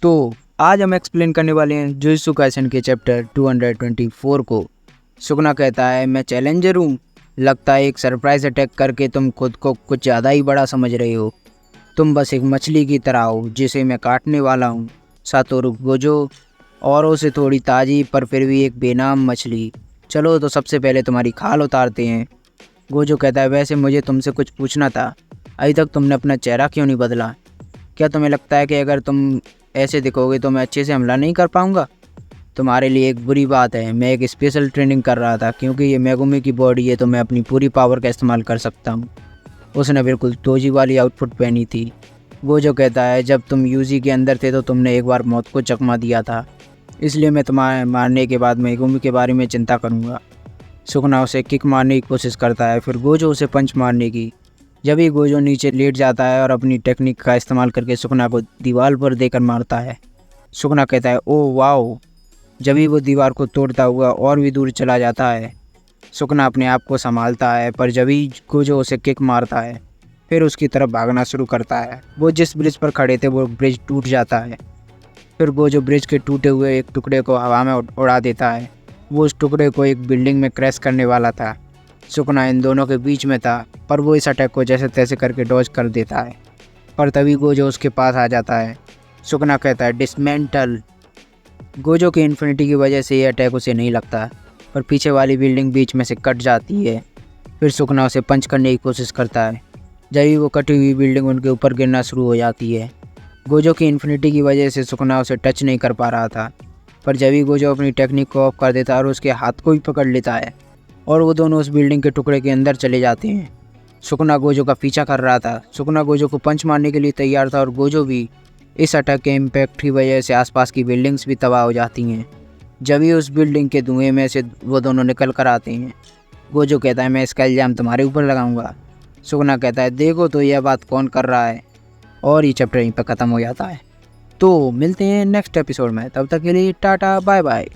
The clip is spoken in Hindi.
तो आज हम एक्सप्लेन करने वाले हैं जुजुत्सु काइसेन के चैप्टर 224 को। सुगना कहता है, मैं चैलेंजर हूँ। लगता है एक सरप्राइज अटैक करके तुम खुद को कुछ ज़्यादा ही बड़ा समझ रहे हो। तुम बस एक मछली की तरह हो जिसे मैं काटने वाला हूँ। सातोरु गोजो, औरों से थोड़ी ताज़ी पर फिर भी एक बेनाम मछली। चलो तो सबसे पहले तुम्हारी खाल उतारते हैं। गोजो कहता है, वैसे मुझे तुमसे कुछ पूछना था। अभी तक तुमने अपना चेहरा क्यों नहीं बदला? क्या तुम्हें लगता है कि अगर तुम ऐसे दिखोगे तो मैं अच्छे से हमला नहीं कर पाऊंगा? तुम्हारे लिए एक बुरी बात है, मैं एक स्पेशल ट्रेनिंग कर रहा था। क्योंकि ये मेगुमी की बॉडी है तो मैं अपनी पूरी पावर का इस्तेमाल कर सकता हूँ। उसने बिल्कुल तोजी वाली आउटफिट पहनी थी। गोजो कहता है, जब तुम यूजी के अंदर थे तो तुमने एक बार मौत को चकमा दिया था। इसलिए मैं तुम्हारे मारने के बाद मेगुमी के बारे में चिंता करूँगा। सुकना उसे किक मारने की कोशिश करता है, फिर गोजो उसे पंच मारने की। जब ही गोजो नीचे लेट जाता है और अपनी टेक्निक का इस्तेमाल करके सुकना को दीवार पर देकर मारता है। सुकना कहता है, ओह वाओ। जब ही वो दीवार को तोड़ता हुआ और भी दूर चला जाता है। सुकना अपने आप को संभालता है, पर जब ही गोजो उसे किक मारता है फिर उसकी तरफ भागना शुरू करता है। वो जिस ब्रिज पर खड़े थे वो ब्रिज टूट जाता है। फिर गोजो ब्रिज के टूटे हुए एक टुकड़े को हवा में उड़ा देता है। वो उस टुकड़े को एक बिल्डिंग में क्रैश करने वाला था। सुकना इन दोनों के बीच में था, पर वो इस अटैक को जैसे तैसे करके डॉज कर देता है। पर तभी गोजो उसके पास आ जाता है। सुकना कहता है, डिसमेंटल। गोजो की इन्फिनिटी की वजह से ये अटैक उसे नहीं लगता, पर पीछे वाली बिल्डिंग बीच में से कट जाती है। फिर सुकना उसे पंच करने की कोशिश करता है। जब ही वो कटी हुई बिल्डिंग उनके ऊपर गिरना शुरू हो जाती है। गोजो की इन्फिनिटी की वजह से सुकना उसे टच नहीं कर पा रहा था, पर जब ही गोजो अपनी टेक्निक को ऑफ कर देता है और उसके हाथ को भी पकड़ लेता है और वो दोनों उस बिल्डिंग के टुकड़े के अंदर चले जाते हैं। सुकना गोजो का पीछा कर रहा था। सुकना गोजो को पंच मारने के लिए तैयार था और गोजो भी। इस अटैक के इम्पैक्ट की वजह से आसपास की बिल्डिंग्स भी तबाह हो जाती हैं। जब ही उस बिल्डिंग के धुएं में से वो दोनों निकल कर आते हैं। गोजो कहता है, मैं इसका इल्ज़ाम तुम्हारे ऊपर लगाऊंगा। सुकना कहता है, देखो तो यह बात कौन कर रहा है। और ये चैप्टर यहीं पर ख़त्म हो जाता है। तो मिलते हैं नेक्स्ट एपिसोड में, तब तक के लिए टाटा बाय बाय।